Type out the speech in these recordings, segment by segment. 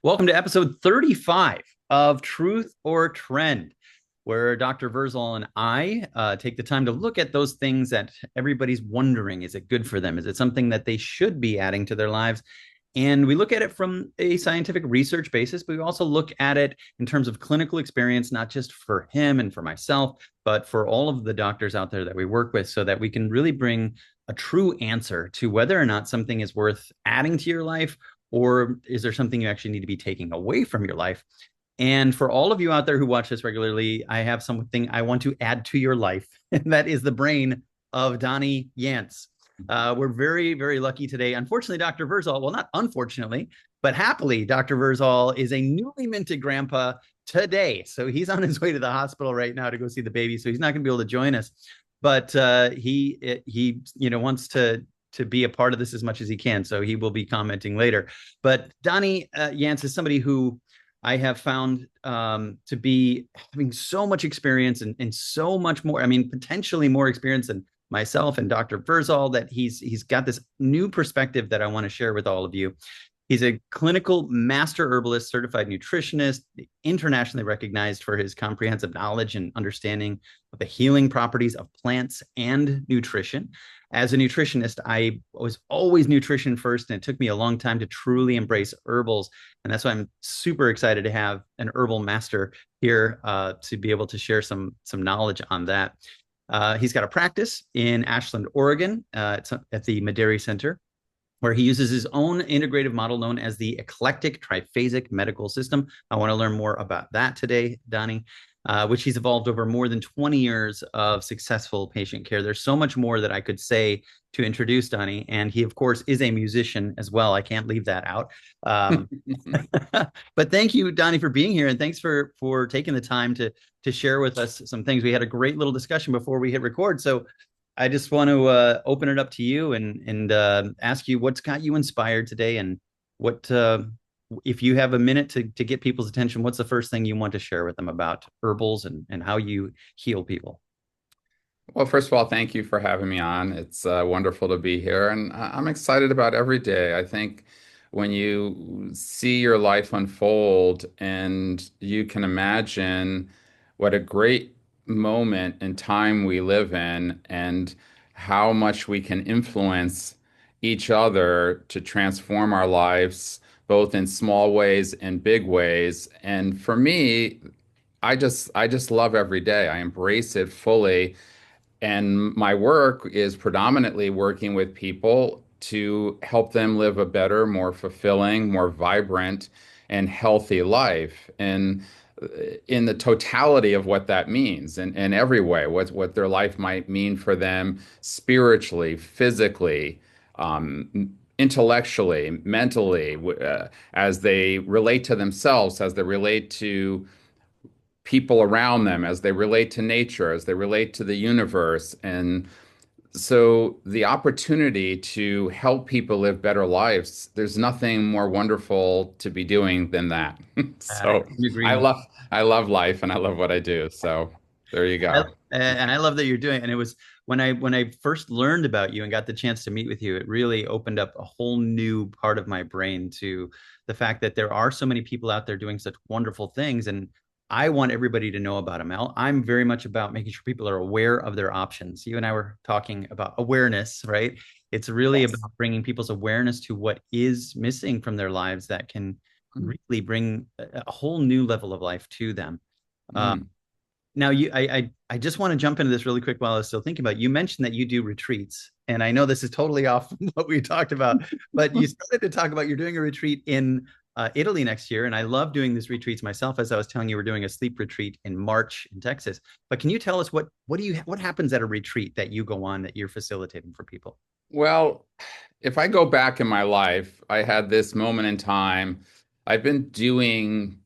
Welcome to episode 35 of Truth or Trend, where Dr. Verzal and I take the time to look at those things that everybody's wondering. Is it good for them? Is it something that they should be adding to their lives? And we look at it from a scientific research basis, but we also look at it in terms of clinical experience, not just for him and for myself, but for all of the doctors out there that we work with, so that we can really bring a true answer to whether or not something is worth adding to your life, or is there something you actually need to be taking away from your life. And for all of you out there who watch this regularly, I have something I want to add to your life, and that is the brain of Donnie Yance. We're very, very lucky today. Unfortunately, Dr. Verzal, well, not unfortunately, but happily, Dr. Verzal is a newly minted grandpa today. So he's on his way to the hospital right now to go see the baby. So he's not going to be able to join us. But he wants to be a part of this as much as he can. So he will be commenting later. But Donnie Yance is somebody who I have found to be having so much experience and so much more. I mean, potentially more experience than myself and Dr. Verzal, that he's got this new perspective that I want to share with all of you. He's a clinical master herbalist, certified nutritionist, internationally recognized for his comprehensive knowledge and understanding of the healing properties of plants and nutrition. As a nutritionist, I was always nutrition first, and it took me a long time to truly embrace herbals. And that's why I'm super excited to have an herbal master here to be able to share some knowledge on that. He's got a practice in Ashland, Oregon, at the Maderi Center, where he uses his own integrative model known as the eclectic triphasic medical system. I want to learn more about that today, Donnie, which he's evolved over more than 20 years of successful patient care. There's so much more that I could say to introduce Donnie. And he, of course, is a musician as well. I can't leave that out. But thank you, Donnie, for being here. And thanks for taking the time to share with us some things. We had a great little discussion before we hit record. So I just want to open it up to you and ask you what's got you inspired today, and what if you have a minute to get people's attention, what's the first thing you want to share with them about herbals and how you heal people? Well, first of all, thank you for having me on. It's wonderful to be here, and I'm excited about every day. I think when you see your life unfold and you can imagine what a great moment in time we live in and how much we can influence each other to transform our lives, both in small ways and big ways. And for me, I just love every day. I embrace it fully. And my work is predominantly working with people to help them live a better, more fulfilling, more vibrant, and healthy life. And in the totality of what that means, in every way, what their life might mean for them spiritually, physically, intellectually, mentally, as they relate to themselves, as they relate to people around them, as they relate to nature, as they relate to the universe. And so the opportunity to help people live better lives, there's nothing more wonderful to be doing than that. I So couldn't agree I more. love I love life and I love what I do. So there you I, go. and I love that you're doing. And it was when I first learned about you and got the chance to meet with you, it really opened up a whole new part of my brain to the fact that there are so many people out there doing such wonderful things, and I want everybody to know about them. I'm very much about making sure people are aware of their options. You and I were talking about awareness, right? It's really Yes. about bringing people's awareness to what is missing from their lives that can really bring a whole new level of life to them. Uh, Mm. Now, I just want to jump into this really quick while I was still thinking about it. You mentioned that you do retreats, and I know this is totally off from what we talked about, but you started to talk about you're doing a retreat in Italy next year, and I love doing these retreats myself. As I was telling you, we're doing a sleep retreat in March in Texas. But can you tell us what happens at a retreat that you go on that you're facilitating for people? Well, if I go back in my life, I had this moment in time. I've been doing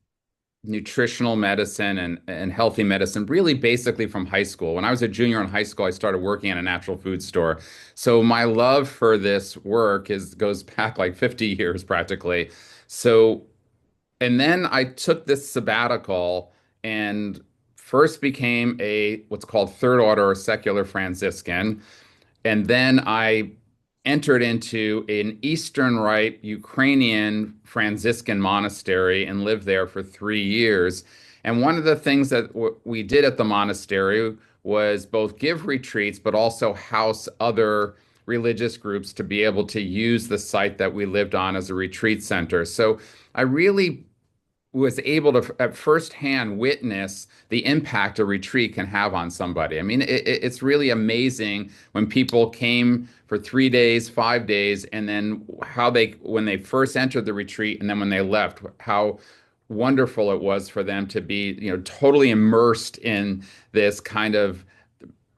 nutritional medicine and healthy medicine really basically from high school. When I was a junior in high school, I started working at a natural food store. So my love for this work is goes back like 50 years practically. So and then I took this sabbatical and first became a what's called third order or secular Franciscan. And then I entered into an Eastern Rite Ukrainian Franciscan monastery and lived there for 3 years. And one of the things that we did at the monastery was both give retreats, but also house other religious groups to be able to use the site that we lived on as a retreat center. So I really was able to at firsthand witness the impact a retreat can have on somebody. I mean, it's really amazing when people came for 3 days, 5 days, and then how when they first entered the retreat and then when they left, how wonderful it was for them to be, totally immersed in this kind of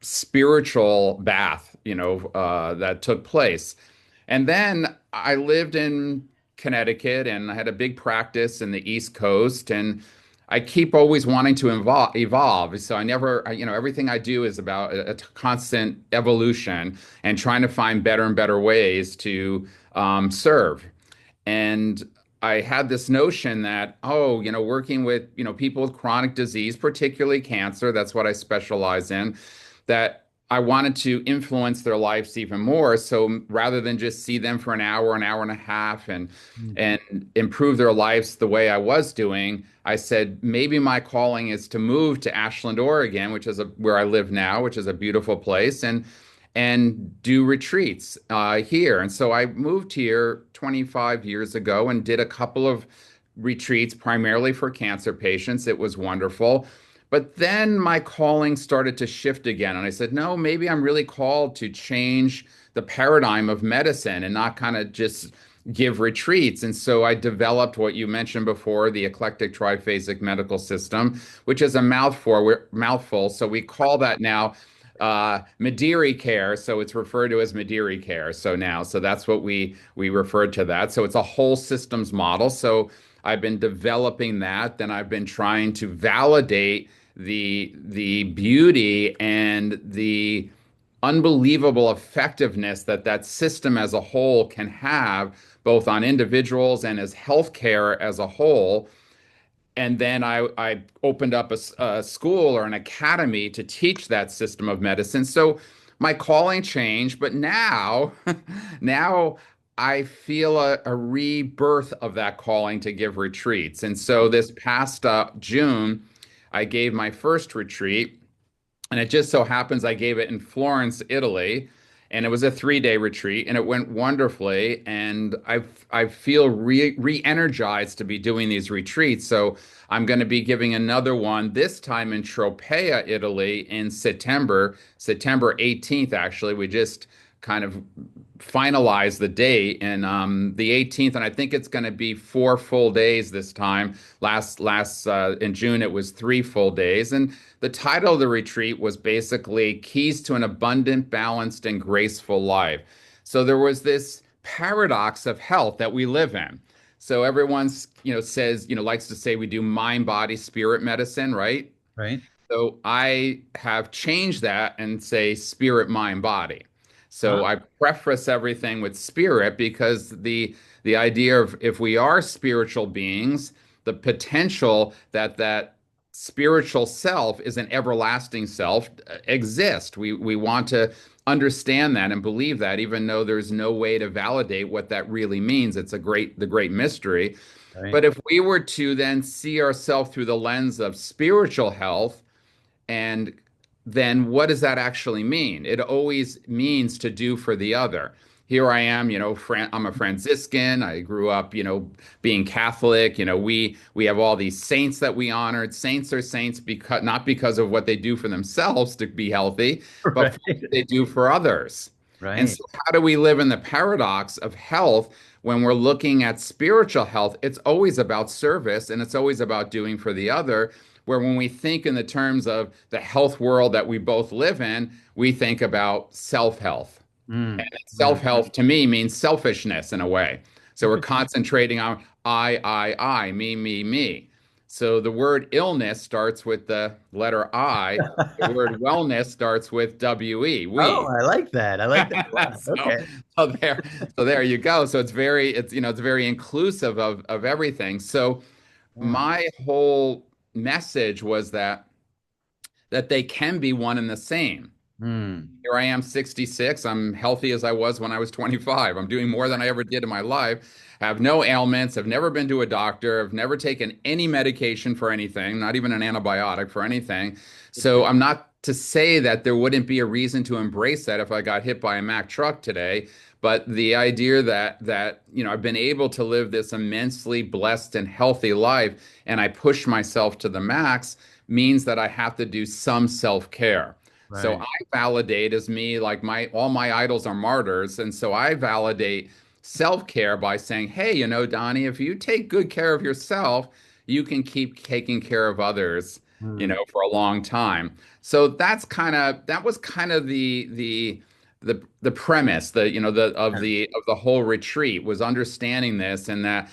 spiritual bath, that took place. And then I lived in Connecticut and I had a big practice in the East Coast. And I keep always wanting to evolve. So I never, everything I do is about a constant evolution and trying to find better and better ways to serve. And I had this notion that, oh, working with, people with chronic disease, particularly cancer, that's what I specialize in, that I wanted to influence their lives even more. So rather than just see them for an hour and a half, Mhm. and improve their lives the way I was doing, I said maybe my calling is to move to Ashland, Oregon, which is where I live now, which is a beautiful place, and do retreats here. And so I moved here 25 years ago and did a couple of retreats primarily for cancer patients. It was wonderful. But then my calling started to shift again. And I said, no, maybe I'm really called to change the paradigm of medicine and not kind of just give retreats. And so I developed what you mentioned before, the eclectic triphasic medical system, which is a mouthful. So we call that now Mediri care. So it's referred to as Mediri care. So that's what we referred to that. So it's a whole systems model. So I've been developing that. Then I've been trying to validate the beauty and the unbelievable effectiveness that that system as a whole can have, both on individuals and as healthcare as a whole. And then I opened up a school or an academy to teach that system of medicine. So my calling changed, but now, now I feel a rebirth of that calling to give retreats. And so this past June, I gave my first retreat, and it just so happens I gave it in Florence, Italy, and it was a 3 day retreat, and it went wonderfully. And I feel re-energized to be doing these retreats. So I'm going to be giving another one this time in Tropea, Italy, in September 18th. Actually, we just kind of finalized the date, and the 18th, and I think it's going to be 4 full days this time. Last in June it was 3 full days, and the title of the retreat was basically Keys to an Abundant, Balanced, and Graceful Life. So there was this paradox of health that we live in. So everyone's, says, likes to say we do mind, body, spirit medicine, right? Right. So I have changed that and say spirit, mind, body. Ah, So I preface everything with spirit because the idea of if we are spiritual beings, the potential that that spiritual self is an everlasting self exists. We want to understand that and believe that, even though there's no way to validate what that really means. It's the great mystery. right. But if we were to then see ourselves through the lens of spiritual health, and then what does that actually mean? It always means to do for the other. Here I am, I'm a Franciscan. I grew up, being Catholic. We have all these saints that we honored. Saints are saints because not because of what they do for themselves to be healthy, but for what Right. they do for others. And Right. so how do we live in the paradox of health when we're looking at spiritual health? It's always about service and it's always about doing for the other, where when we think in the terms of the health world that we both live in, we think about self-health. Mm, And mm. self-health to me means selfishness in a way. So we're concentrating on I, me. So the word illness starts with the letter I. The word wellness starts with WE, Oh, we. I like that. I like that a lot. So, Okay. so there, so there you go. So it's very inclusive of everything. So Yeah. my whole message was that they can be one and the same. Mm. Here I am, 66. I'm healthy as I was when I was 25. I'm doing more than I ever did in my life. Have no ailments. Have never been to a doctor. Have never taken any medication for anything, not even an antibiotic for anything. So I'm not to say that there wouldn't be a reason to embrace that if I got hit by a Mack truck today. But the idea that I've been able to live this immensely blessed and healthy life, and I push myself to the max, means that I have to do some self-care. So Right. I validate as me, like my all my idols are martyrs, and so I validate self-care by saying, "Hey, Donnie, if you take good care of yourself, you can keep taking care of others, Mm. for a long time." So that was kind of the premise, Yeah. of the whole retreat was understanding this, and that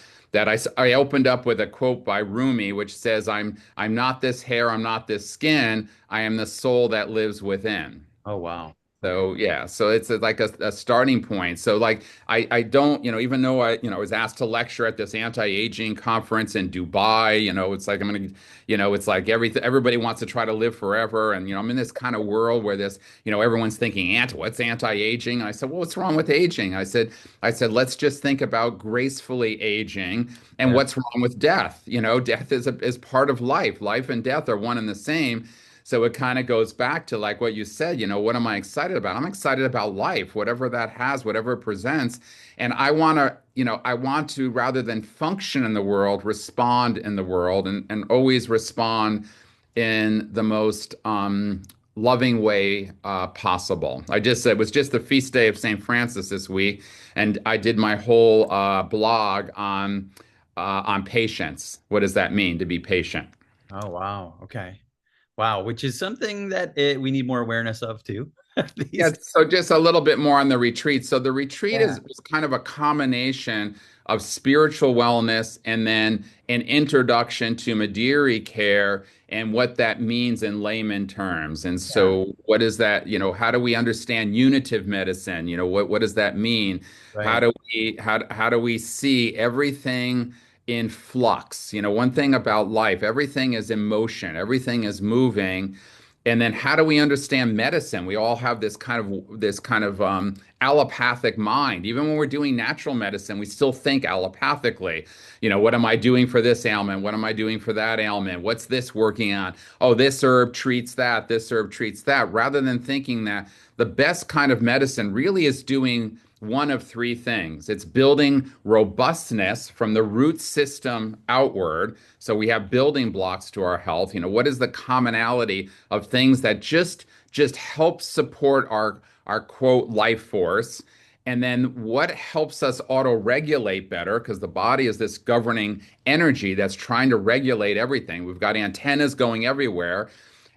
I opened up with a quote by Rumi, which says, I'm not this hair, I'm not this skin, I am the soul that lives within. Oh, wow. Okay. So yeah, so it's like a starting point. So like I don't, even though I was asked to lecture at this anti-aging conference in Dubai, it's like it's like everybody wants to try to live forever, and I'm in this kind of world where everyone's thinking what's anti-aging? And I said, well, what's wrong with aging? I said let's just think about gracefully aging, and Yeah. what's wrong with death? Death is part of life. Life and death are one and the same. So it kind of goes back to like what you said, what am I excited about? I'm excited about life, whatever that has, whatever it presents. And I want to, rather than function in the world, respond in the world, and always respond in the most loving way possible. It was just the feast day of St. Francis this week, and I did my whole blog on patience. What does that mean to be patient? Oh, wow. Okay. Wow. Which is something that we need more awareness of too Yeah, these. so just a little bit more on the retreat. So the retreat Yeah. is kind of a combination of spiritual wellness and then an introduction to Madiri care and what that means in layman terms. And Yeah. so what is that, how do we understand unitive medicine? What does that mean? How Right. do we see everything in flux? One thing about life, everything is emotion, everything is moving. And then how do we understand medicine? We all have this kind of allopathic mind. Even when we're doing natural medicine, we still think allopathically. What am I doing for this ailment? What am I doing for that ailment? What's this working on? Oh, this herb treats that. This herb treats that. Rather than thinking that the best kind of medicine really is doing one of three things. It's building robustness from the root system outward. So we have building blocks to our health. What is the commonality of things that just help support our quote life force? And then what helps us auto-regulate better? Because the body is this governing energy that's trying to regulate everything. We've got antennas going everywhere.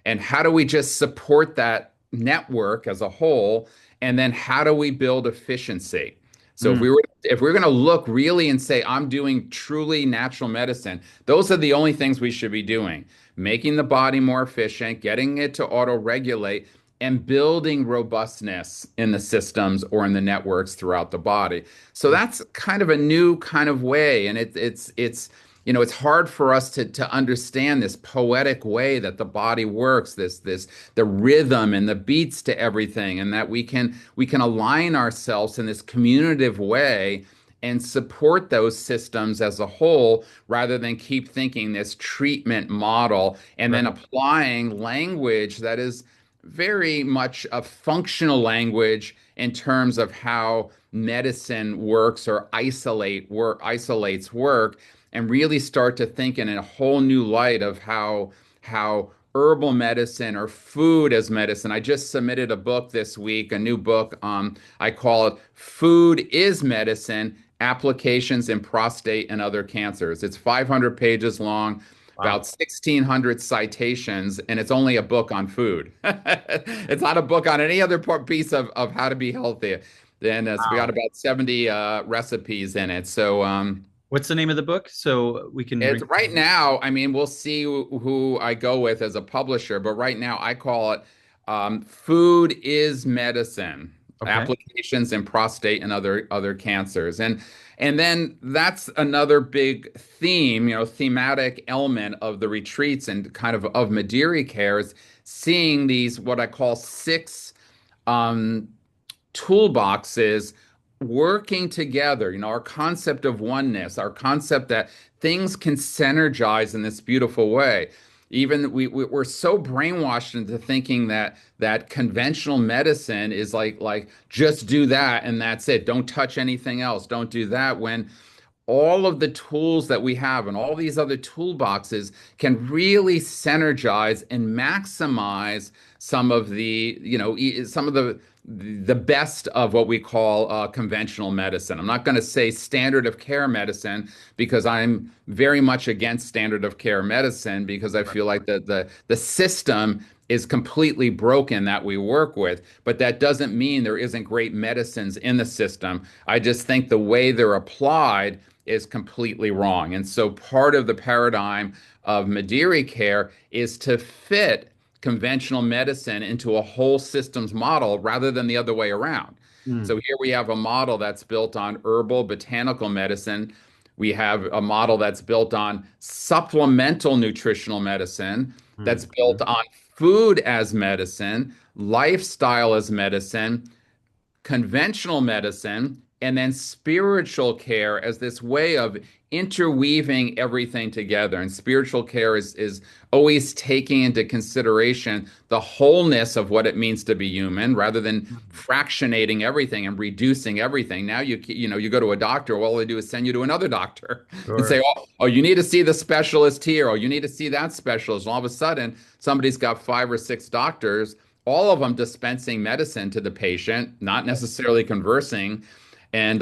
And how do we just support that network as a whole? And then how do we build efficiency? So if Mm. we're going to look really and say I'm doing truly natural medicine, those are the only things we should be doing. Making the body more efficient, getting it to auto-regulate, and building robustness in the systems or in the networks throughout the body. So that's kind of a new kind of way, and it's hard for us to understand this poetic way that the body works, this the rhythm and the beats to everything, and that we can align ourselves in this communicative way and support those systems as a whole rather than keep thinking this treatment model and then Right. applying language that is very much a functional language in terms of how medicine works or isolates work, and really start to think in a whole new light of how herbal medicine or food as medicine. I just submitted a book this week, a new book. I call it Food is Medicine: Applications in Prostate and Other Cancers. It's 500 pages long, Wow. about 1,600 citations, and it's only a book on food. It's not a book on any other piece of how to be healthy. And we got Wow. about 70 recipes in it. So What's the name of the book so we can it's read? right now, I mean, we'll see who I go with as a publisher, but right now I call it Food is Medicine: Okay. Applications in Prostate and Other Cancers. And then that's another big theme, thematic element of the retreats and kind of Madiri care is seeing these what I call six um, toolboxes working together. Our concept of oneness, our concept that things can synergize in this beautiful way. Even we're so brainwashed into thinking that conventional medicine is like just do that and that's it. Don't touch anything else. Don't do that. When all of the tools that we have and all these other toolboxes can really synergize and maximize some of some of the best of what we call conventional medicine. I'm not going to say standard of care medicine because I'm very much against standard of care medicine because I Right. feel like the system is completely broken that we work with, but that doesn't mean there isn't great medicines in the system. I just think the way they're applied is completely wrong. And so part of the paradigm of Madiri care is to fit conventional medicine into a whole systems model rather than the other way around. So Mm, here we have a model that's built on herbal botanical medicine. We have a model that's built on supplemental nutritional medicine, that's mm, built mm, on food as medicine, lifestyle as medicine, conventional medicine, and then spiritual care as this way of interweaving everything together. And spiritual care is always taking into consideration the wholeness of what it means to be human rather than mm. fractionating everything and reducing everything. Now you go to a doctor, all they do is send you to another doctor and say, Sure. oh, you need to see the specialist here, or you need to see that specialist. And all of a sudden, somebody's got five or six doctors, all of them dispensing medicine to the patient, not necessarily conversing. And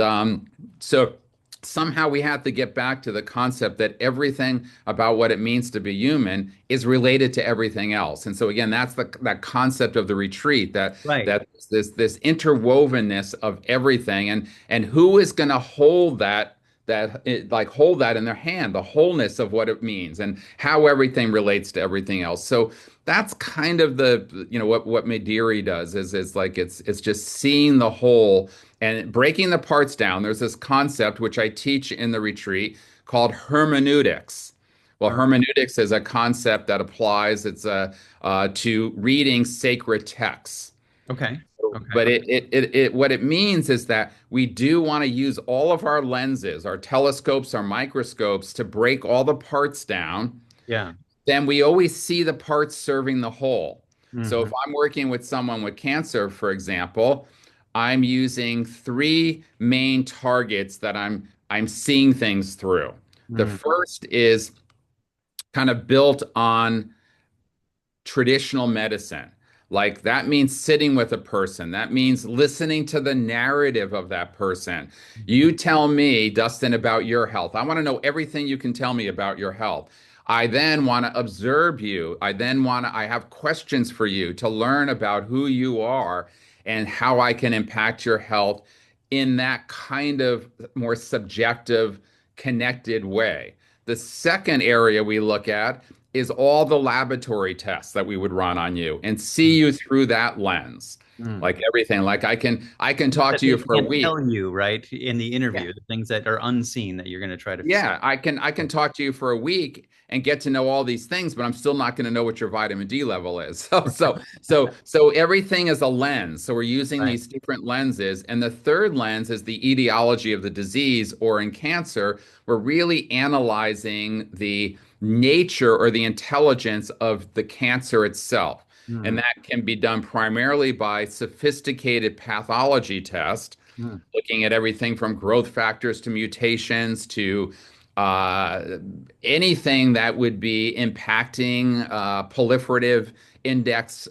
so somehow we have to get back to the concept that everything about what it means to be human is related to everything else. And so again, that's that concept of the retreat, that Right. that this interwovenness of everything, and who is going to hold hold that in their hand, the wholeness of what it means and how everything relates to everything else. So that's kind of what Mediri does is like it's just seeing the whole and breaking the parts down. There's this concept which I teach in the retreat called hermeneutics. Well, Sure. hermeneutics is a concept that applies to reading sacred texts. Okay. Okay. But what it means is that we do want to use all of our lenses, our telescopes, our microscopes to break all the parts down. Yeah. Then we always see the parts serving the whole. So if Hmm. I'm working with someone with cancer, for example, I'm using three main targets that I'm seeing things through. The Mm, first is kind of built on traditional medicine. Like that means sitting with a person. That means listening to the narrative of that person. mhm. You tell me, Dustin, about your health. I want to know everything you can tell me about your health. I then want to observe you. I have questions for you to learn about who you are and how I can impact your health in that kind of more subjective, connected way. The second area we look at is all the laboratory tests that we would run on you and see Mm, you through that lens. mm. Like everything. Like I can Things talk that to you they for a can't week. tell you, right, in the Yeah. interview, the things that are unseen that you're going to try to. Yeah, I can talk to you for a week and get to know all these things, but I'm still not going to know what your vitamin D level is. So everything is a lens. So we're using Right. these different lenses, and the third lens is the etiology of the disease, or in cancer, we're really analyzing the nature or the intelligence of the cancer itself. And Mm, that can be done primarily by sophisticated pathology tests mm, looking at everything from growth factors to mutations to uh, anything that would be impacting proliferative index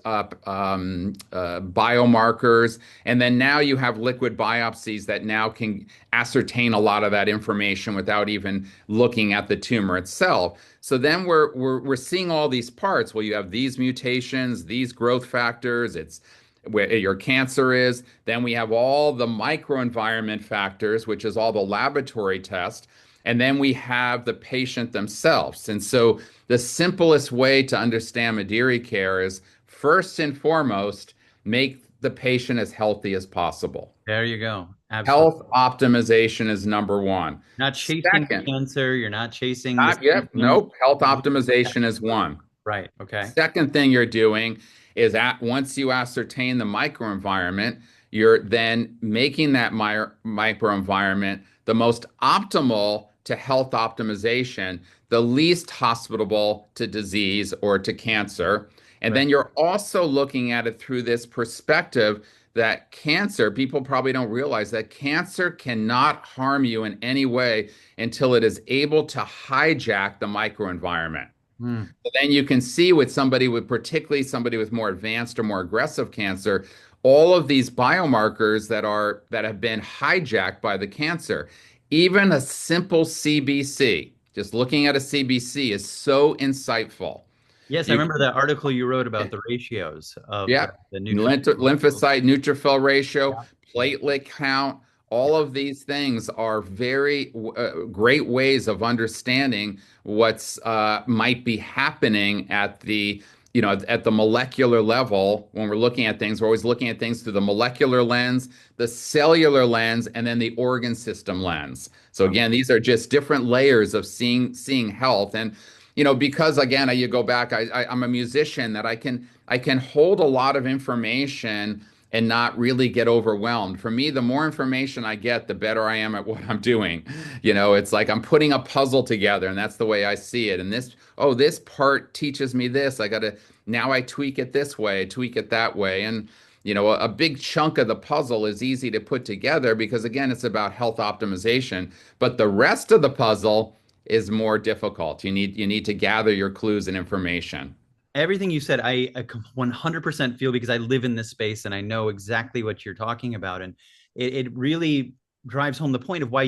biomarkers. And then now you have liquid biopsies that now can ascertain a lot of that information without even looking at the tumor itself. So then we're seeing all these parts. Well, you have these mutations, these growth factors. It's where your cancer is. Then we have all the microenvironment factors, which is all the laboratory tests. And then we have the patient themselves. And so the simplest way to understand Madiri care is first and foremost, make the patient as healthy as possible. there you go. Absolutely. Health optimization is number one. Not chasing the Second, cancer. You're not chasing the yep, symptoms. nope, health optimization is one. Right. Okay. Second thing you're doing is at once you ascertain the microenvironment, you're then making that microenvironment the most optimal to health optimization, the least hospitable to disease or to cancer. And Right. then you're also looking at it through this perspective that cancer, people probably don't realize that cancer cannot harm you in any way until it is able to hijack the microenvironment. Mm. So then you can see with somebody with, particularly somebody with more advanced or more aggressive cancer, all of these biomarkers that have been hijacked by the cancer. Even a simple CBC, just looking at a CBC is so insightful. Yes, I You remember that article you wrote about the ratios of Yeah. the nutritional. Lymphocyte neutrophil ratio, Yeah. Yeah. platelet count, all Yeah. of these things are very great ways of understanding what's might be happening at at the molecular level. When we're looking at things, we're always looking at things through the molecular lens, the cellular lens, and then the organ system lens. So Wow. again, these are just different layers of seeing health. And because again, you go back, I'm a musician that I can hold a lot of information and not really get overwhelmed. For me, the more information I get, the better I am at what I'm doing. It's like I'm putting a puzzle together, and that's the way I see it. And this part teaches me this. Now I tweak it this way, tweak it that way. And a big chunk of the puzzle is easy to put together because again, it's about health optimization. But the rest of the puzzle is more difficult. You need to gather your clues and information. Everything you said, I 100% feel because I live in this space and I know exactly what you're talking about. And it really drives home the point of why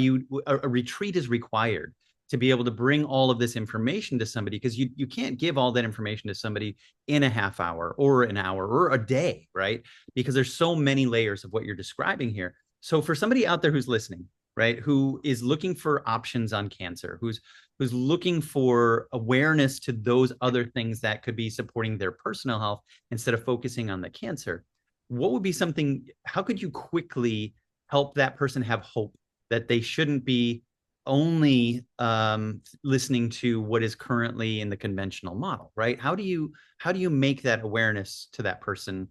a retreat is required to be able to bring all of this information to somebody because you can't give all that information to somebody in a half hour or an hour or a day, right? Because there's so many layers of what you're describing here. So for somebody out there who's listening, right, who is looking for options on cancer, who's looking for awareness to those other things that could be supporting their personal health instead of focusing on the cancer, what would be something, how could you quickly help that person have hope that they shouldn't be only listening to what is currently in the conventional model, right? How do you make that awareness to that person?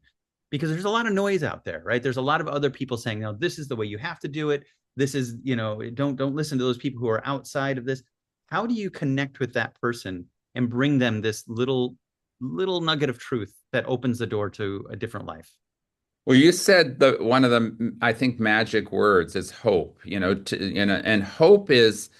Because there's a lot of noise out there, right? There's a lot of other people saying, no, this is the way you have to do it. This is, don't listen to those people who are outside of this. How do you connect with that person and bring them this little nugget of truth that opens the door to a different life? Well, you said one of the I think magic words is hope. And hope is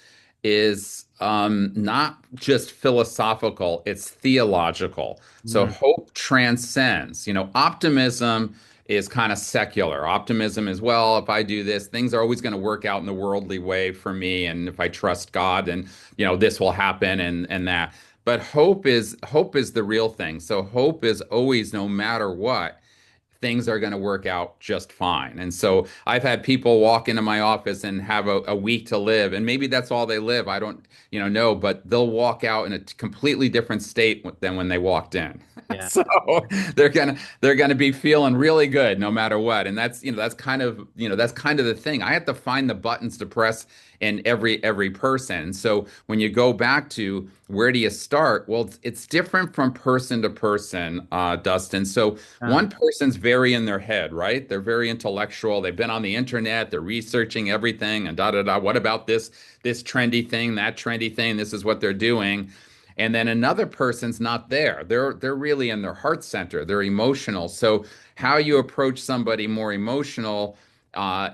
not just philosophical; it's theological. So Mm, hope transcends. Optimism is kind of secular. Optimism is, well, if I do this, things are always going to work out in the worldly way for me, and if I trust God, then this will happen and that. But hope is the real thing. So hope is always, no matter what, things are going to work out just fine. And so I've had people walk into my office and have a week to live, and maybe that's all they live. I don't, know, but they'll walk out in a completely different state than when they walked in. yeah. So they're gonna be feeling really good no matter what. And that's kind of the thing. I have to find the buttons to press in every person. So when you go back to where do you start? Well, it's different from person to person, Dustin. So Uh, one person's very in their head, right? They're very intellectual. They've been on the internet, they're researching everything and da da da. What about this trendy thing, that trendy thing? This is what they're doing. And then another person's not there. They're really in their heart center. They're emotional. So how you approach somebody more emotional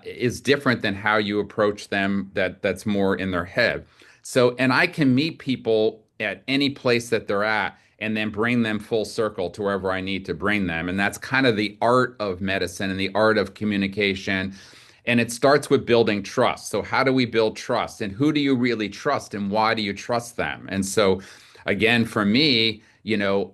is different than how you approach them that's more in their head. So, and I can meet people at any place that they're at and then bring them full circle to wherever I need to bring them. And that's kind of the art of medicine and the art of communication. And it starts with building trust. So how do we build trust? And who do you really trust? And why do you trust them? And so again, for me,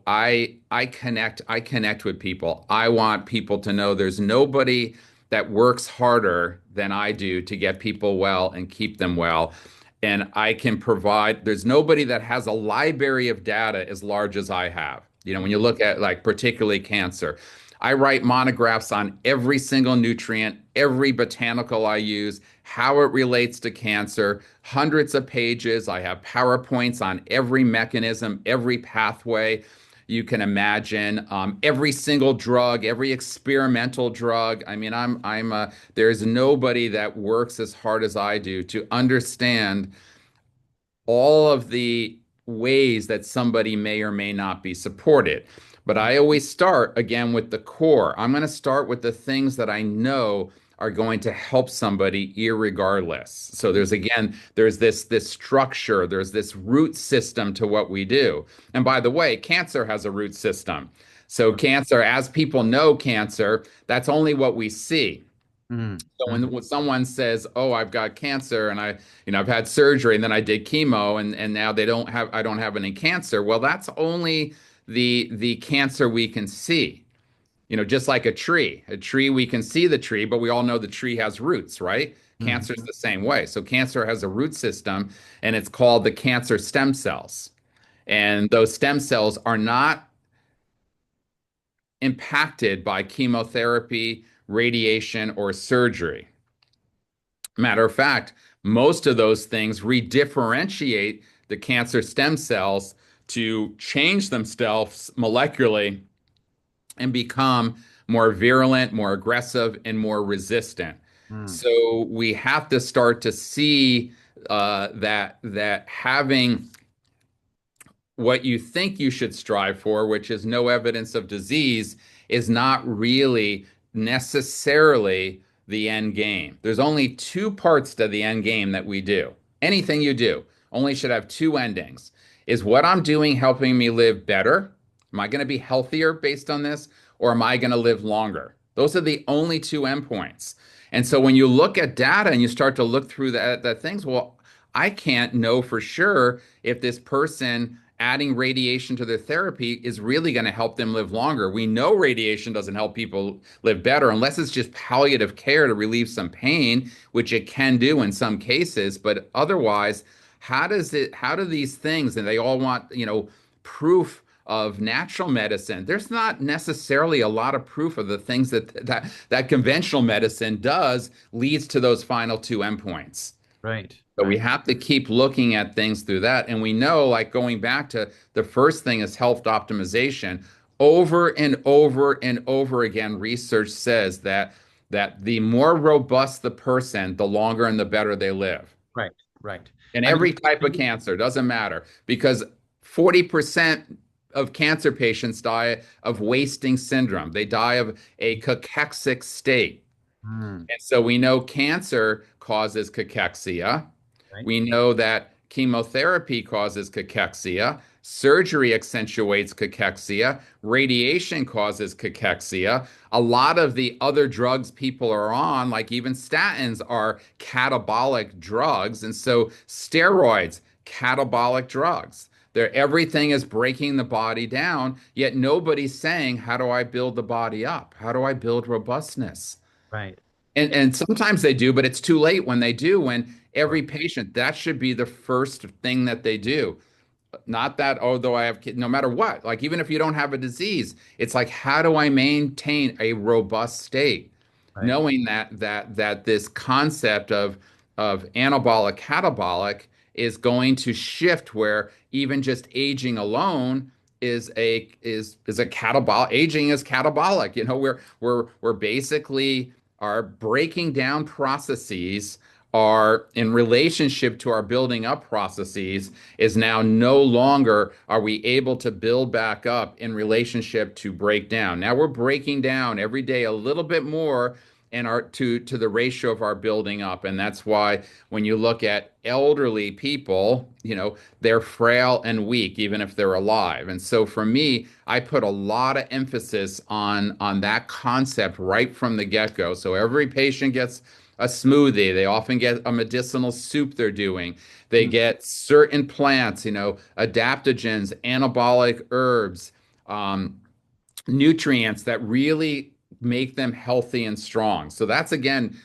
I connect with people. I want people to know there's nobody that works harder than I do to get people well and keep them well. And I can provide, there's nobody that has a library of data as large as I have. When you look at like particularly cancer, I write monographs on every single nutrient, every botanical I use, how it relates to cancer, hundreds of pages. I have PowerPoints on every mechanism, every pathway. you can imagine. Every single drug, every experimental drug. I mean, there's nobody that works as hard as I do to understand all of the ways that somebody may or may not be supported. But I always start again with the core. I'm going to start with the things that I know are going to help somebody irregardless. So there's this structure, there's this root system to what we do. And by the way, cancer has a root system. So cancer, as people know cancer, that's only what we see. Mm, So mm, when someone says, "Oh, I've got cancer and I've had surgery and then I did chemo and now I don't have any cancer." Well, that's only the cancer we can see. Just like a tree. A tree, we can see the tree, but we all know the tree has roots, right? Cancer is mhm, the same way. So cancer has a root system and it's called the cancer stem cells. And those stem cells are not impacted by chemotherapy, radiation, or surgery. Matter of fact, most of those things redifferentiate the cancer stem cells to change themselves molecularly and become more virulent, more aggressive, and more resistant. mm. So we have to start to see that having what you think you should strive for, which is no evidence of disease, is not really necessarily the end game. There's only two parts to the end game that we do. Anything you do only should have two endings. Is what I'm doing helping me live better? Am I going to be healthier based on this? Or am I going to live longer? Those are the only two endpoints. And so when you look at data and you start to look through that things, well, I can't know for sure if this person adding radiation to their therapy is really going to help them live longer. We know radiation doesn't help people live better unless it's just palliative care to relieve some pain, which it can do in some cases. But otherwise, how do these things, and they all want, proof of natural medicine. There's not necessarily a lot of proof of the things that conventional medicine does leads to those final two endpoints. Right, So we right, have to keep looking at things through that. And we know, like going back to the first thing is health optimization. Over and over and over again, research says that the more robust the person, the longer and the better they live. right, right. And I every type of mean, cancer, doesn't matter, because 40% of cancer patients die of wasting syndrome. They die of a cachexic state. mm, And so we know cancer causes cachexia. right, We know that chemotherapy causes cachexia. Surgery accentuates cachexia. Radiation causes cachexia. A lot of the other drugs people are on, like even statins, are catabolic drugs. And so steroids, catabolic drugs. Everything is breaking the body down, yet nobody's saying, how do I build the body up? How do I build robustness? right. And sometimes they do, but it's too late when they do, when Sure. every patient, that should be the first thing that they do. Not that, oh, though I have kids, no matter what, like even if you don't have a disease, it's like, how do I maintain a robust state? Right, Knowing that this concept of anabolic catabolic is going to shift where even just aging alone is a catabolic. Aging is catabolic. We're basically are breaking down processes, are in relationship to our building up processes, is now no longer are we able to build back up in relationship to break down. Now we're breaking down every day a little bit more and our to the ratio of our building up. And that's why when you look at elderly people, they're frail and weak even if they're alive. And so for me, I put a lot of emphasis on that concept right from the get-go. So every patient gets a smoothie. They often get a medicinal soup they're doing. They mm, get certain plants, adaptogens, anabolic herbs, um, nutrients that really make them healthy and strong. So that's again,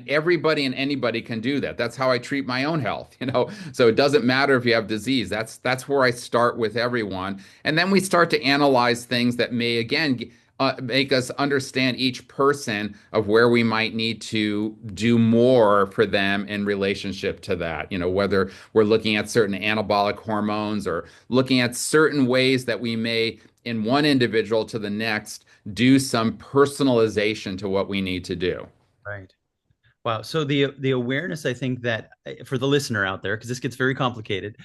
everybody and anybody can do that. That's how I treat my own health. So it doesn't matter if you have disease. That's where I start with everyone. And then we start to analyze things that may again make us understand each person of where we might need to do more for them in relationship to that. Whether we're looking at certain anabolic hormones or looking at certain ways that we may in one individual to the next do some personalization to what we need to do. Right. Wow. So the awareness, I think that for the listener out there, because this gets very complicated,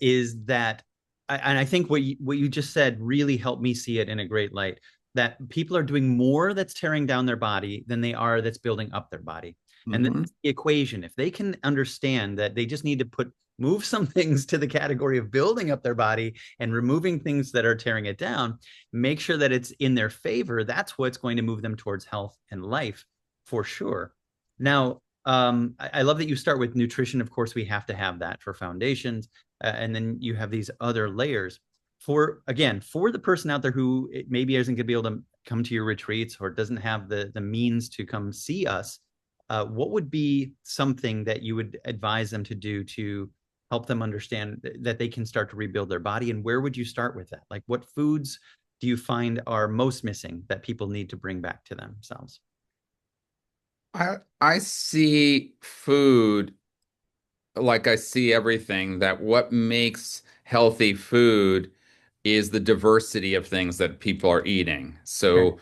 is that, and I think what you just said really helped me see it in a great light. That people are doing more that's tearing down their body than they are that's building up their body, and Hmm. that's the equation. If they can understand that they just need to move some things to the category of building up their body and removing things that are tearing it down, make sure that it's in their favor. That's what's going to move them towards health and life for sure. Now, I love that you start with nutrition. Of course, we have to have that for foundations, and then you have these other layers. For again, for the person out there who maybe isn't going to be able to come to your retreats or doesn't have the means to come see us, what would be something that you would advise them to do to help them understand that they can start to rebuild their body? And where would you start with that? Like, what foods do you find are most missing that people need to bring back to themselves? I see food like I see everything, that what makes healthy food is the diversity of things that people are eating. Okay.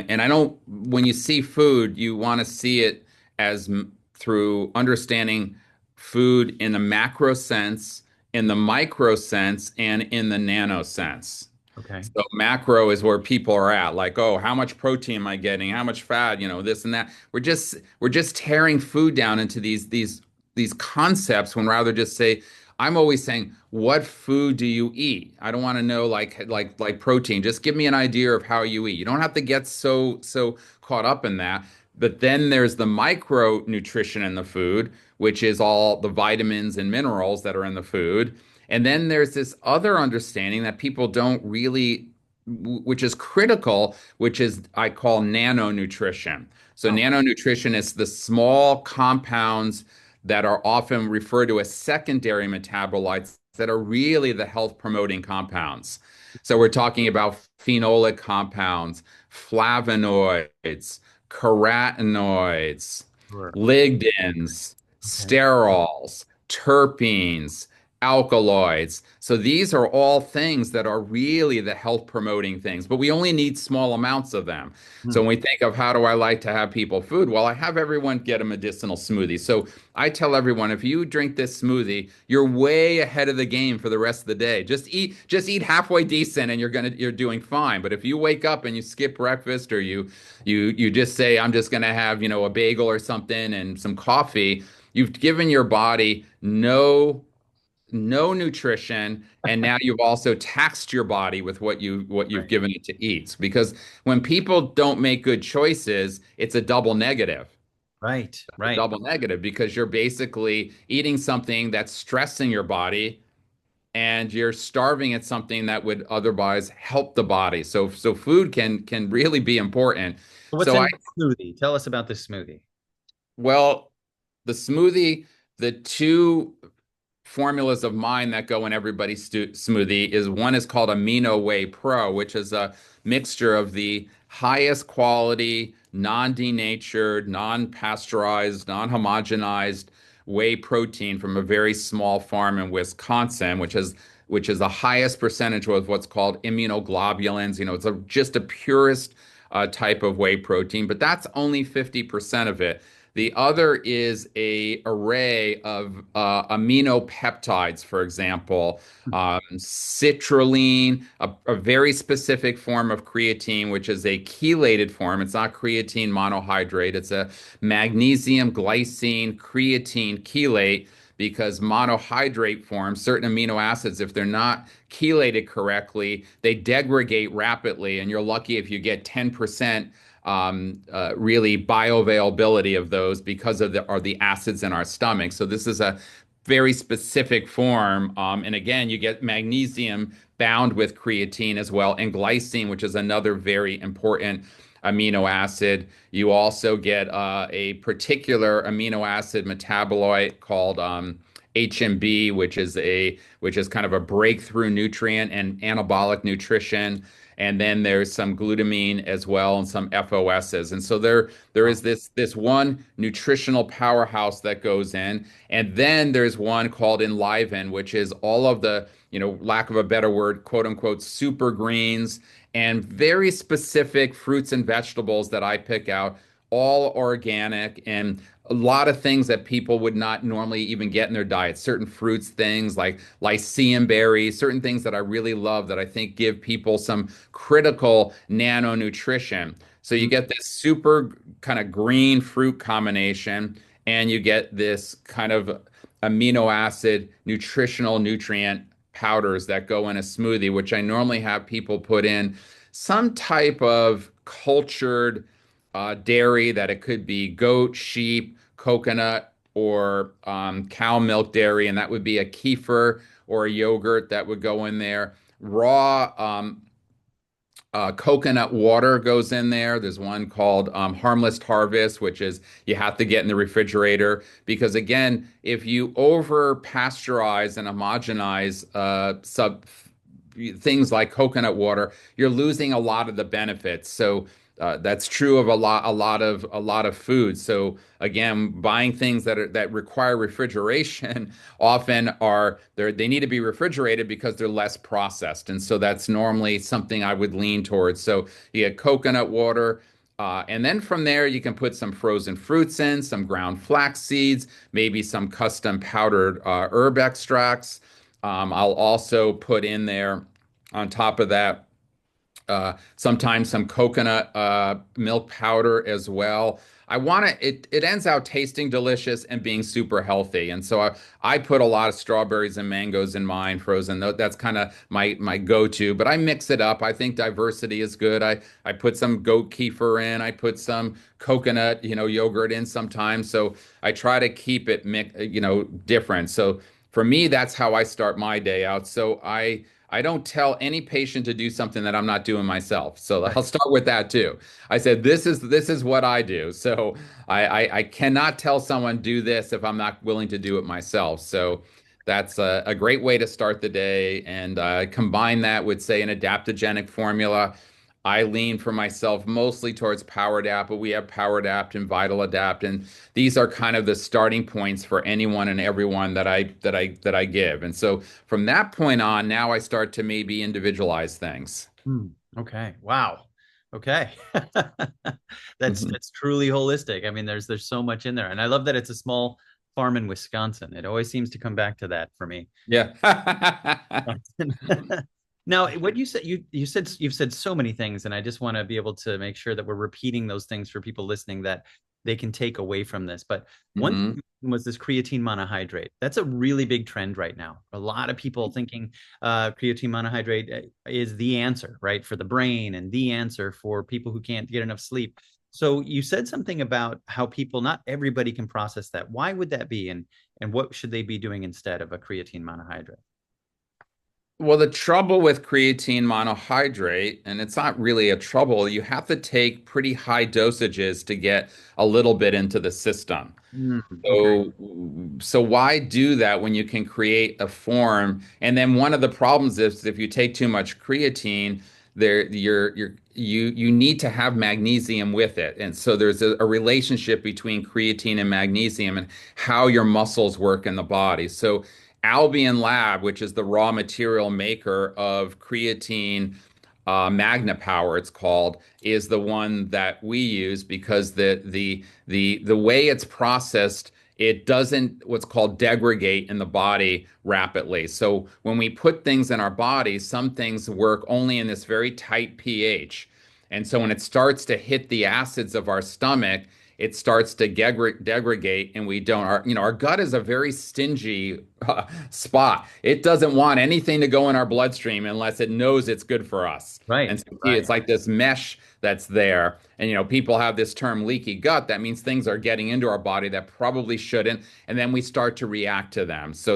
And I don't, when you see food, you want to see it as through understanding food in the macro sense, in the micro sense, and in the nano sense. Okay. So macro is where people are at, like, oh, how much protein am I getting? How much fat? This and that. We're just tearing food down into these concepts when rather just say, I'm always saying, what food do you eat? I don't want to know like protein. Just give me an idea of how you eat. You don't have to get so caught up in that. But then there's the micronutrition in the food, which is all the vitamins and minerals that are in the food. And then there's this other understanding that people don't really, which is critical, which is I call nanonutrition. So Oh, nanonutrition is the small compounds that are often referred to as secondary metabolites that are really the health promoting compounds. So we're talking about phenolic compounds, flavonoids, carotenoids, sure. lignans, Okay. sterols, terpenes, alkaloids. So these are all things that are really the health promoting things, but we only need small amounts of them. So Hmm. when we think of how do I like to have people food, well, I have everyone get a medicinal smoothie. So I tell everyone, if you drink this smoothie, you're way ahead of the game for the rest of the day. Just eat halfway decent and you're doing fine. But if you wake up and you skip breakfast or you just say, I'm just gonna have, a bagel or something and some coffee, you've given your body no nutrition, and now you've also taxed your body with what you've Right. given it to eat. Because when people don't make good choices, it's a double negative. Right. A Right. double negative because you're basically eating something that's stressing your body and you're starving at something that would otherwise help the body. So food can really be important. So what's So I in the smoothie? Tell us about this smoothie. well, the smoothie, the two formulas of mine that go in everybody's smoothie is one is called Amino Whey Pro, which is a mixture of the highest quality, non-denatured, non-pasteurized, non-homogenized whey protein from a very small farm in Wisconsin, which is the highest percentage of what's called immunoglobulins. It's just a purest type of whey protein, but that's only 50% of it. The other is a array of amino peptides, for example, citrulline, a very specific form of creatine, which is a chelated form. It's not creatine monohydrate. It's a magnesium glycine creatine chelate because monohydrate forms, certain amino acids, if they're not chelated correctly, they degrade rapidly, and you're lucky if you get 10% really bioavailability of those because of the acids in our stomach. So this is a very specific form. And again, you get magnesium bound with creatine as well, and glycine, which is another very important amino acid. You also get a particular amino acid metabolite called HMB, which is kind of a breakthrough nutrient and anabolic nutrition. And then there's some glutamine as well and some FOSs. And so there is this one nutritional powerhouse that goes in. And then there's one called Enliven, which is all of the, lack of a better word, quote unquote, super greens and very specific fruits and vegetables that I pick out, all organic and a lot of things that people would not normally even get in their diet. Certain fruits, things like lycium berries, certain things that I really love that I think give people some critical nano nutrition. So you get this super kind of green fruit combination, and you get this kind of amino acid nutritional nutrient powders that go in a smoothie, which I normally have people put in some type of cultured dairy, that it could be goat, sheep, coconut, or cow milk dairy, and that would be a kefir or a yogurt that would go in there. Raw coconut water goes in there. There's one called Harmless Harvest, which is you have to get in the refrigerator because, again, if you over pasteurize and homogenize sub things like coconut water, you're losing a lot of the benefits. So that's true of a lot of food. So again, buying things that require refrigeration often they need to be refrigerated because they're less processed, and so that's normally something I would lean towards. So you get coconut water. And then from there, you can put some frozen fruits in, some ground flax seeds, maybe some custom powdered herb extracts. I'll also put in there on top of that sometimes some coconut milk powder as well. I want it ends out tasting delicious and being super healthy. And so I put a lot of strawberries and mangoes in mine frozen. That's kind of my go-to, but I mix it up. I think diversity is good. I put some goat kefir in. I put some coconut, yogurt in sometimes. So I try to keep it different. So for me, that's how I start my day out. So I don't tell any patient to do something that I'm not doing myself. So Right. I'll start with that too. I said, this is what I do. So I cannot tell someone do this if I'm not willing to do it myself. So that's a great way to start the day. And combine that with, say, an adaptogenic formula. I lean for myself mostly towards Power Adapt, but we have Power Adapt and Vital Adapt, and these are kind of the starting points for anyone and everyone that I give. And so from that point on, now I start to maybe individualize things. Hmm. Okay. Wow. Okay. That's Mhm. that's truly holistic. I mean, there's so much in there. And I love that it's a small farm in Wisconsin. It always seems to come back to that for me. Yeah. Now, what you've said so many things, and I just want to be able to make sure that we're repeating those things for people listening that they can take away from this. But one hmm thing was this creatine monohydrate. That's a really big trend right now. A lot of people thinking creatine monohydrate is the answer, right, for the brain and the answer for people who can't get enough sleep. So you said something about how people, not everybody can process that. Why would that be? And what should they be doing instead of a creatine monohydrate? Well, the trouble with creatine monohydrate, and it's not really a trouble, you have to take pretty high dosages to get a little bit into the system. Mm, okay. So why do that when you can create a form? And then one of the problems is if you take too much creatine, you need to have magnesium with it. And so there's a relationship between creatine and magnesium and how your muscles work in the body. So Albion Lab, which is the raw material maker of creatine, Magna Power, it's called, is the one that we use because the way it's processed, it doesn't what's called degradate in the body rapidly. So when we put things in our body, some things work only in this very tight pH. And so when it starts to hit the acids of our stomach, it starts to degrade, and we don't. Our gut is a very stingy spot. It doesn't want anything to go in our bloodstream unless it knows it's good for us. Right. And so Right. it's like this mesh that's there. And people have this term leaky gut. That means things are getting into our body that probably shouldn't, and then we start to react to them. So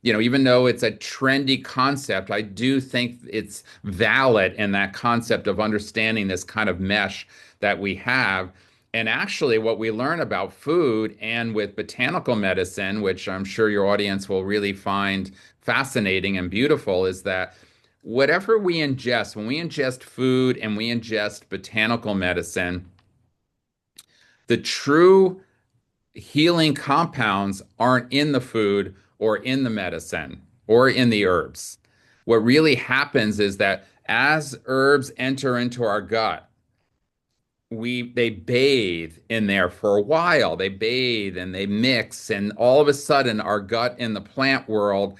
even though it's a trendy concept, I do think it's valid in that concept of understanding this kind of mesh that we have. And actually, what we learn about food and with botanical medicine, which I'm sure your audience will really find fascinating and beautiful, is that whatever we ingest, when we ingest food and we ingest botanical medicine, the true healing compounds aren't in the food or in the medicine or in the herbs. What really happens is that as herbs enter into our gut, they bathe in there for a while. They bathe and they mix, and all of a sudden, our gut in the plant world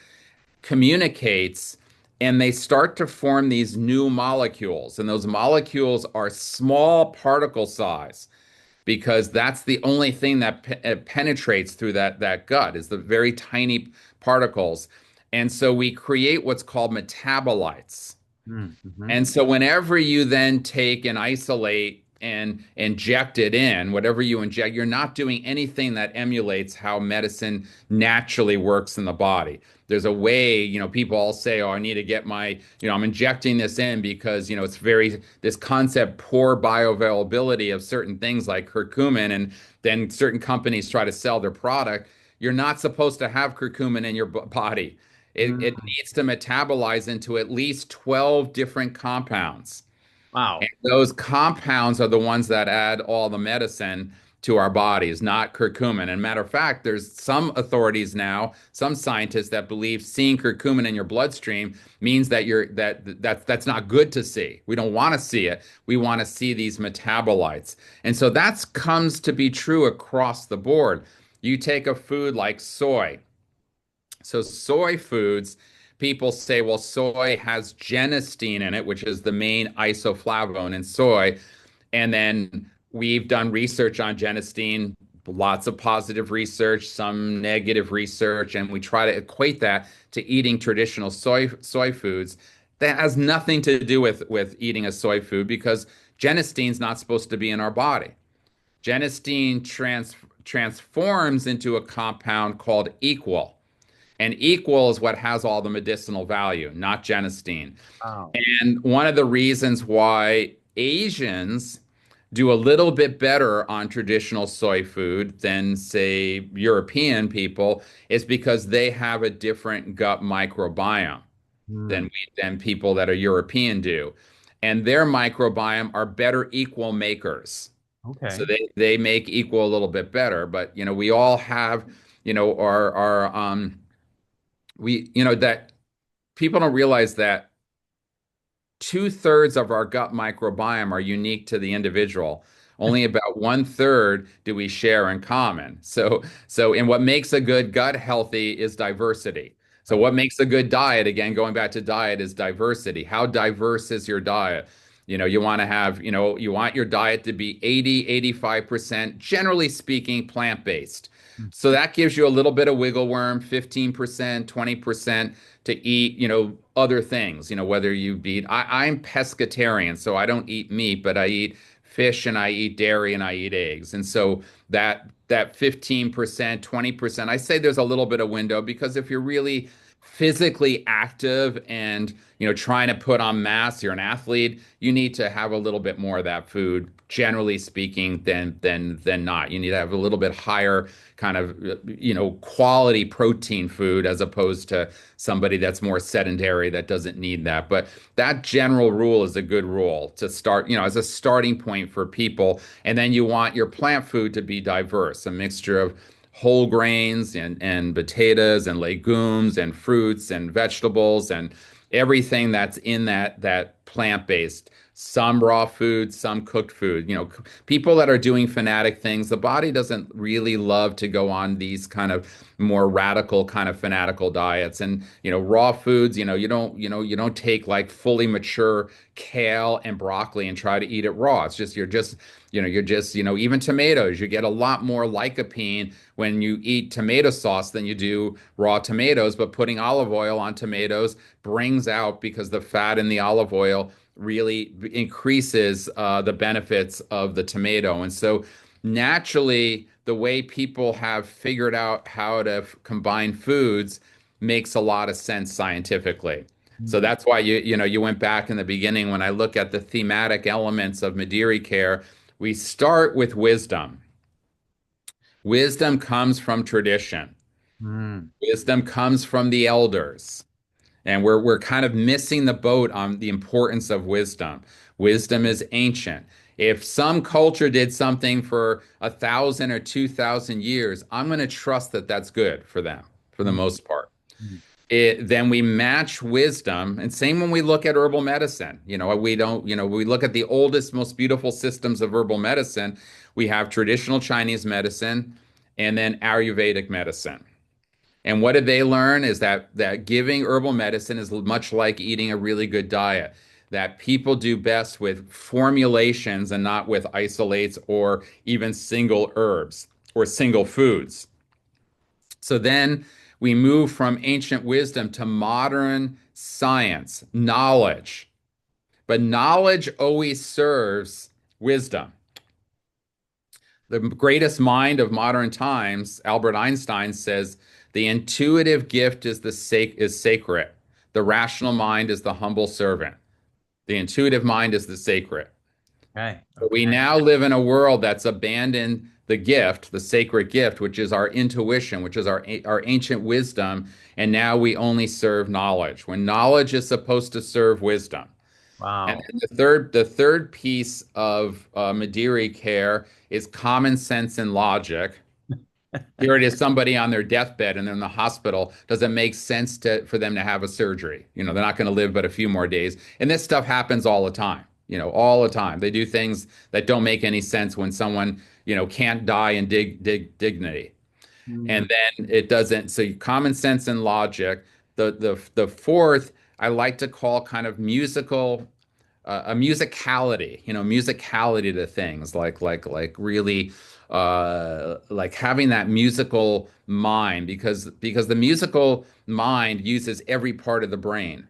communicates, and they start to form these new molecules. And those molecules are small particle size because that's the only thing that penetrates through that gut is the very tiny particles. And so we create what's called metabolites. Mm-hmm. And so whenever you then take and isolate and inject it in, whatever you inject, you're not doing anything that emulates how medicine naturally works in the body. There's a way, people all say, oh, I need to get I'm injecting this in because, it's this concept, poor bioavailability of certain things like curcumin, and then certain companies try to sell their product. You're not supposed to have curcumin in your body. It Mm. needs to metabolize into at least 12 different compounds. And Wow. those compounds are the ones that add all the medicine to our bodies, not curcumin. And matter of fact, there's some authorities now, some scientists that believe seeing curcumin in your bloodstream means that that's not good to see. We don't want to see it. We want to see these metabolites. And so that comes to be true across the board. You take a food like soy. So soy foods, people say, well, soy has genistein in it, which is the main isoflavone in soy. And then we've done research on genistein, lots of positive research, some negative research, and we try to equate that to eating traditional soy foods. That has nothing to do with eating a soy food because genistein's not supposed to be in our body. Genistein transforms into a compound called equal. And equal is what has all the medicinal value, not genistein. Wow. And one of the reasons why Asians do a little bit better on traditional soy food than, say, European people is because they have a different gut microbiome Mm. than people that are European do. And their microbiome are better equal makers. So Okay. they make equal a little bit better. But we all have, our that people don't realize that two-thirds of our gut microbiome are unique to the individual. Only about one-third do we share in common. And what makes a good gut healthy is diversity. So Right. what makes a good diet, again, going back to diet, is diversity. How diverse is your diet? You want to have, you want your diet to be 80-85%, generally speaking, plant-based. Mm. So that gives you a little bit of wiggle worm, 15%, 20% to eat, other things, whether you eat, I'm pescatarian, so I don't eat meat, but I eat fish and I eat dairy and I eat eggs. And so that 15%, 20%, I say there's a little bit of window because if you're really physically active and trying to put on mass, you're an athlete, you need to have a little bit more of that food, generally speaking, than not. You need to have a little bit higher kind of quality protein food as opposed to somebody that's more sedentary that doesn't need that. But that general rule is a good rule to start, as a starting point for people. And then you want your plant food to be diverse, a mixture of whole grains and potatoes and legumes and fruits and vegetables and everything that's in that plant-based. Some raw food, some cooked food. People that are doing fanatic things, the body doesn't really love to go on these kind of more radical kind of fanatical diets. And raw foods, you don't take like fully mature kale and broccoli and try to eat it raw. It's just even tomatoes, you get a lot more lycopene when you eat tomato sauce than you do raw tomatoes, but putting olive oil on tomatoes brings out, because the fat in the olive oil really increases the benefits of the tomato. And so naturally, the way people have figured out how to combine foods makes a lot of sense scientifically. So Mm. that's why you went back in the beginning when I look at the thematic elements of Madiri care. We start with wisdom. Wisdom comes from tradition. Mm, Wisdom comes from the elders. And we're kind of missing the boat on the importance of wisdom. Wisdom is ancient. If some culture did something for 1,000 or 2,000 years, I'm going to trust that that's good for them, for the mm, most part. mm, Then we match wisdom, and same when we look at herbal medicine. We don't, we look at the oldest, most beautiful systems of herbal medicine. We have traditional Chinese medicine and then Ayurvedic medicine. And what did they learn is that giving herbal medicine is much like eating a really good diet. That people do best with formulations and not with isolates or even single herbs or single foods. So then we move from ancient wisdom to modern science, knowledge. But knowledge always serves wisdom. The greatest mind of modern times, Albert Einstein says, the intuitive gift is sacred. The rational mind is the humble servant. The intuitive mind is the sacred. okay. So we Okay. now live in a world that's abandoned the gift, the sacred gift, which is our intuition, which is our ancient wisdom, and now we only serve knowledge when knowledge is supposed to serve wisdom. And Wow. then the third piece of Madiri care is common sense and logic. Here it is, somebody on their deathbed and they're in the hospital. Does it make sense for them to have a surgery? They're not going to live but a few more days. And this stuff happens all the time, all the time. They do things that don't make any sense when someone, can't die in dignity. Mm, And then it doesn't. So common sense and logic. The fourth I like to call kind of a musicality, musicality to things like really like having that musical mind because the musical mind uses every part of the brain,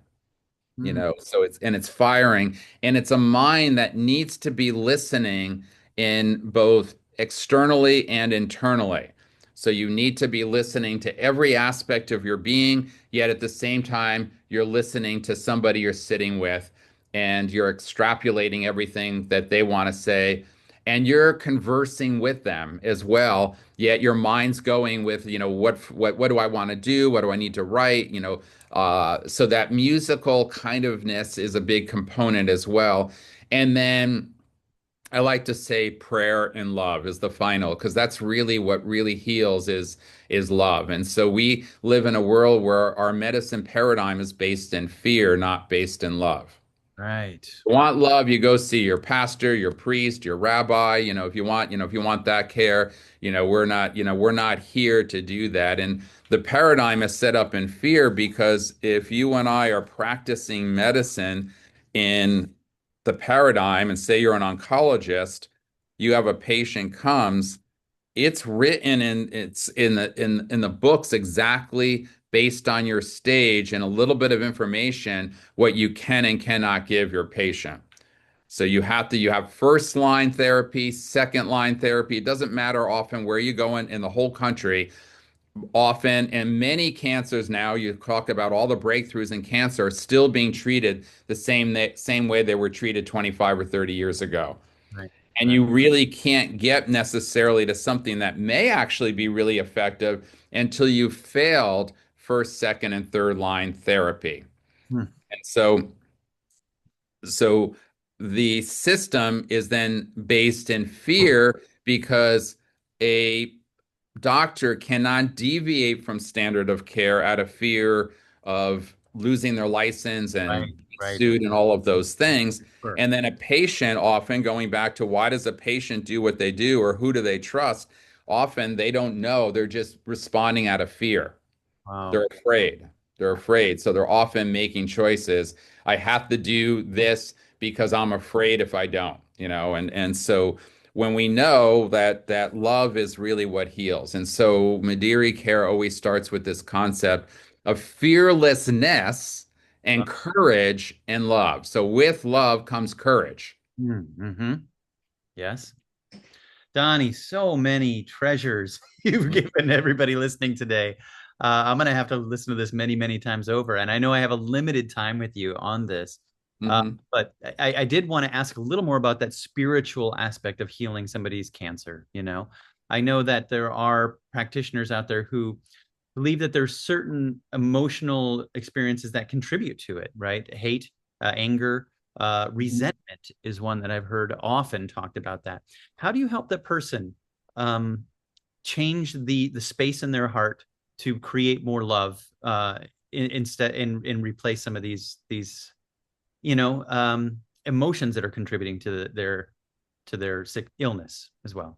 mm, so it's firing, and it's a mind that needs to be listening in both externally and internally. So you need to be listening to every aspect of your being, yet at the same time you're listening to somebody you're sitting with and you're extrapolating everything that they want to say, and you're conversing with them as well, yet your mind's going with, what do I want to do, what do I need to write, so that musical kind ofness is a big component as well. And then I like to say prayer and love is the final, because that's really what really heals is love. And so we live in a world where our medicine paradigm is based in fear, not based in love. right. You want love, you go see your pastor, your priest, your rabbi. If you want that care, we're not here to do that. And the paradigm is set up in fear because if you and I are practicing medicine in the paradigm, and say you're an oncologist, you have a patient comes, it's written it's in the books exactly based on your stage and a little bit of information what you can and cannot give your patient. So you have first line therapy, second line therapy. It doesn't matter often where you go in the whole country. Often, and many cancers now, you talk about all the breakthroughs in cancer are still being treated the same way they were treated 25 or 30 years ago. Right. And Right. you really can't get necessarily to something that may actually be really effective until you've failed first, second, and third line therapy. Hmm. And so the system is then based in fear because a doctor cannot deviate from standard of care out of fear of losing their license and Right. being Right. sued and all of those things. Sure. And then a patient, often going back to why does a patient do what they do or who do they trust? Often they don't know. They're just responding out of fear. Wow. They're afraid. They're afraid. So they're often making choices. I have to do this because I'm afraid if I don't, and so when we know that love is really what heals. And so Madiri care always starts with this concept of fearlessness and courage and love. So with love comes courage. Mm-hmm. Yes. Donnie, so many treasures you've given everybody listening today. I'm going to have to listen to this many, many times over. And I know I have a limited time with you on this. Hmm. But I did want to ask a little more about that spiritual aspect of healing somebody's cancer. I know that there are practitioners out there who believe that there's certain emotional experiences that contribute to it, right? Hate, anger, resentment is one that I've heard often talked about that. How do you help that person um, change the space in their heart to create more love instead and replace some of these emotions that are contributing to their sick illness as well?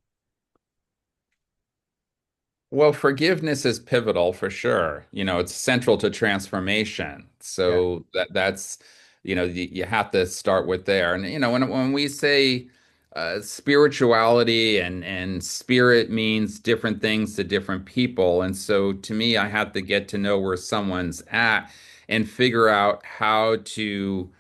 Well, forgiveness is pivotal for sure. It's central to transformation. Yeah. So that's, you have to start with there. And when we say spirituality and spirit means different things to different people. And so to me, I have to get to know where someone's at and figure out how to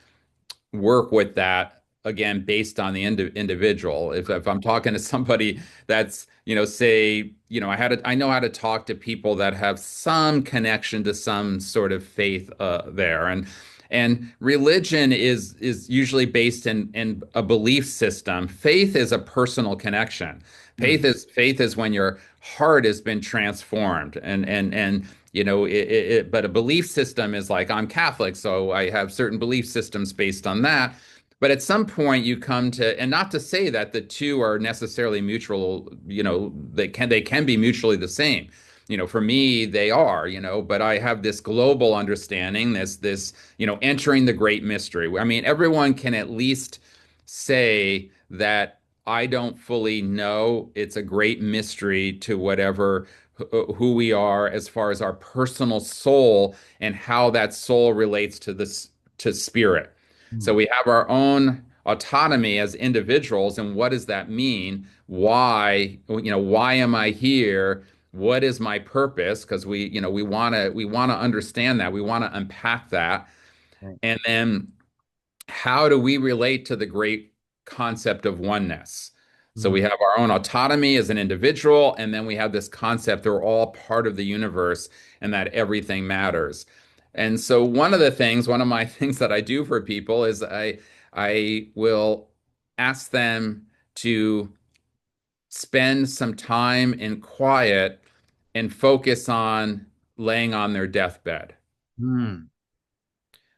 work with that again based on the individual. If I'm talking to somebody that's, say, I know how to talk to people that have some connection to some sort of faith there. And religion is usually based in a belief system. Faith is a personal connection. Mm, Faith is when your heart has been transformed, and but a belief system is like, I'm Catholic, so I have certain belief systems based on that. But at some point you come to, and not to say that the two are necessarily mutual, they can be mutually the same. For me, they are, but I have this global understanding, this, entering the great mystery. I mean, everyone can at least say that I don't fully know. It's a great mystery to whatever who we are as far as our personal soul and how that soul relates to this to spirit. So mm, we have our own autonomy as individuals, and what does that mean? Why am I here? What is my purpose? Because we want to understand that. We want to unpack that. right. And then how do we relate to the great concept of oneness? So we Mm, have our own autonomy as an individual, and then we have this concept that we're all part of the universe and that everything matters. And so one of my things that I do for people is I will ask them to spend some time in quiet and focus on laying on their deathbed. mm,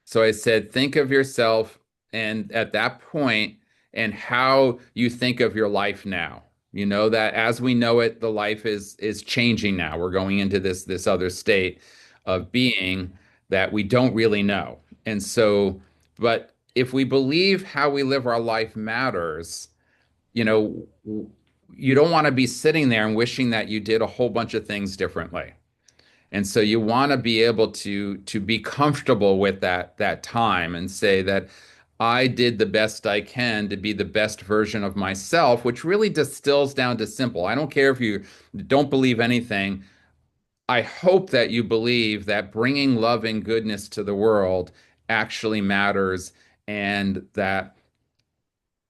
So I said, think of yourself and at that point and how you think of your life now. You know that as we know it, the life is changing now. We're going into this other state of being that we don't really know. And so, but if we believe how we live our life matters, you know, you don't want to be sitting there and wishing that you did a whole bunch of things differently. And so you want to be able to be comfortable with that time and say that I did the best I can to be the best version of myself, which really distills down to simple. I don't care if you don't believe anything. I hope that you believe that bringing love and goodness to the world actually matters and that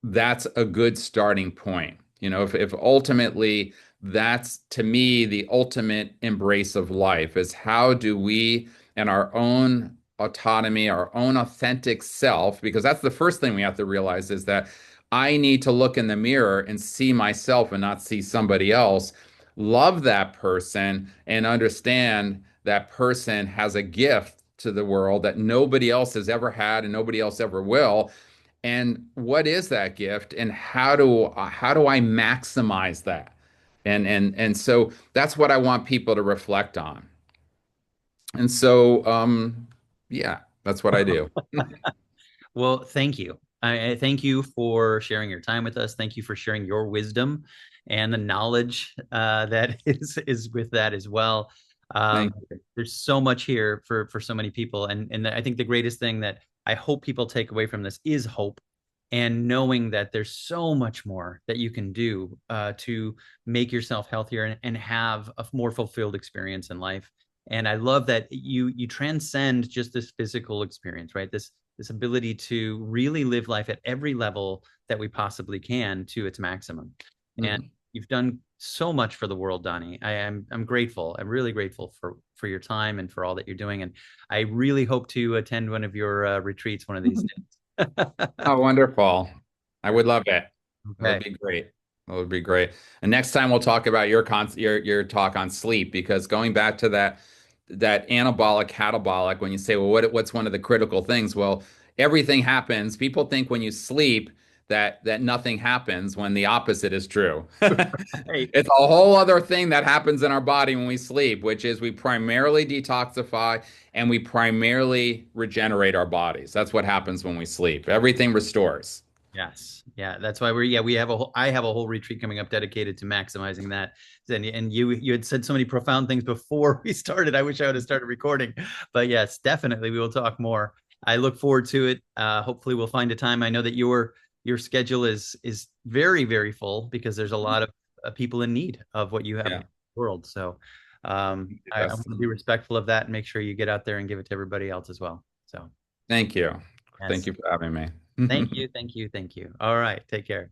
that's a good starting point. If ultimately that's to me the ultimate embrace of life is how do we and our own autonomy, our own authentic self, because that's the first thing we have to realize is that I need to look in the mirror and see myself and not see somebody else. Love that person and understand that person has a gift to the world that nobody else has ever had and nobody else ever will, and what is that gift and how do I maximize that, and so that's what I want people to reflect on. And so yeah, that's what I do. Well, thank you. I thank you for sharing your time with us. Thank you for sharing your wisdom and the knowledge that is with that as well. Um, Thank you. there's so much here for so many people, and I think the greatest thing that I hope people take away from this is hope, and knowing that there's so much more that you can do to make yourself healthier and have a more fulfilled experience in life. And I love that you transcend just this physical experience, right? This ability to really live life at every level that we possibly can to its maximum. And Mhm. you've done so much for the world, Donnie. I'm grateful. I'm really grateful for your time and for all that you're doing. And I really hope to attend one of your retreats one of these days. Oh, wonderful. I would love it. That would Okay. be great. That would be great. And next time we'll talk about your talk on sleep, because going back to that anabolic catabolic, when you say, well, what's one of the critical things? Well, everything happens. People think when you sleep that nothing happens, when the opposite is true. Right. It's a whole other thing that happens in our body when we sleep, which is we primarily detoxify and we primarily regenerate our bodies. That's what happens when we sleep. Everything restores. Yes. Yeah. That's why we have I have a whole retreat coming up dedicated to maximizing that. And you had said so many profound things before we started. I wish I would have started recording, but yes, definitely we will talk more. I look forward to it. Hopefully we'll find a time. I know that your schedule is very, very full because there's a lot of people in need of what you have in Yeah. the world. So I Yes. want to be respectful of that and make sure you get out there and give it to everybody else as well. So Thank you. Thank yes. you for having me. Thank you. Thank you. Thank you. All right. Take care.